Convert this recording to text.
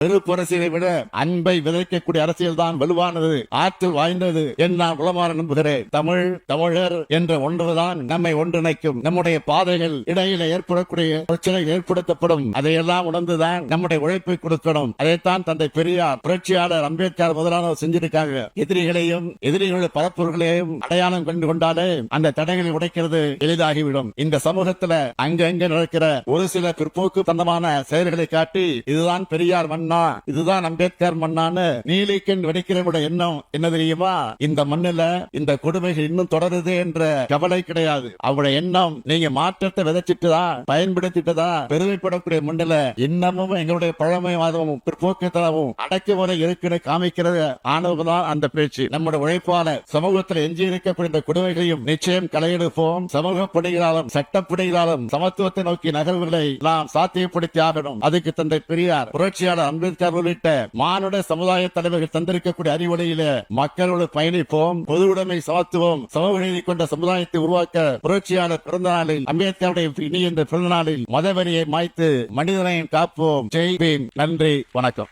வெறுப்பு அரசியலை விட அன்பை விதைக்கக்கூடிய அரசியல் தான் வலுவானது, ஆற்றல் வாய்ந்தது என்று நான் உளமாற நம்புகிறேன். தமிழர் என்ற ஒன்றுதான் நம்மை ஒன்றிணைக்கும். நம்முடைய பாதைகள் இடையில ஏற்படக்கூடிய பிரச்சனை ஏற்படுத்தப்படும். அதையெல்லாம் உணர்ந்துதான் நம்முடைய உழைப்பை கொடுக்கணும். அதைத்தான் தந்தை பெரியார், புரட்சியாளர் அம்பேத்கர் முதலானவர் செஞ்சிருக்காங்க. எதிரிகளுடைய பரப்புகளையும் அடையாளம் கண்டு கொண்டாலே அந்த தடைகளை உடைக்கிறது எளிதாகிவிடும். இந்த சமூகத்துல அங்கங்க நடக்கிற ஒரு சில பிற்போக்கு தந்தமான செயல்களை காட்டி இதுதான் பெரியார் மண்ணா, இதுதான் அம்பேத்கர் மண்ணான்னு நீலிக்கன் வெடிக்கிறவனுடைய எண்ணம் என்ன தெரியுமா? இந்த மண்ணில இந்த கொடுமைகள் இன்னும் தொடருது என்ற கவலை கிடையாது. அவருடைய எண்ணம் நீங்க மாற்றத்தை விதைச்சிட்டுதா, பயன்படுத்திட்டுதா, பெருமைப்படக்கூடிய மண்ணில இன்னமும் எங்களுடைய பழமைவாதமும் பிற்போக்குத்தனமும் அடக்குமுறை இருக்குன்னு காமிக்கிறது ஆனதுதான் அந்த பேச்சு. நம்முடைய உழைப்பால சமூகத்தில் எஞ்சி இருக்கக்கூடிய இந்த கொடுமைகளையும் நிச்சயம் களையெடுப்போம். சமூக பணிகளாலும் சட்டப்பணிகளாலும் சமத்துவத்தை நோக்கி நகர்வுகளை நாம் சாத்தியப்படுத்தி ஆகணும். அதுக்கு தந்தை பெரியார், புரட்சியாளர் அம்பேத்கர் உள்ளிட்ட மானுட சமுதாய தலைவர்கள் தந்திருக்கக்கூடிய அறிவுரையில மக்களோடு பயணிப்போம். பொது உடைமை சமத்துவம், சமூக நீதி கொண்ட சமுதாயத்தை உருவாக்க புரட்சியாளர் பிறந்த நாளில், அம்பேத்கருடைய இனி என்ற பிறந்த நாளில் மதவெறியை மாய்த்து மனிதனையும் காப்போம். ஜெய் பீம். நன்றி, வணக்கம்.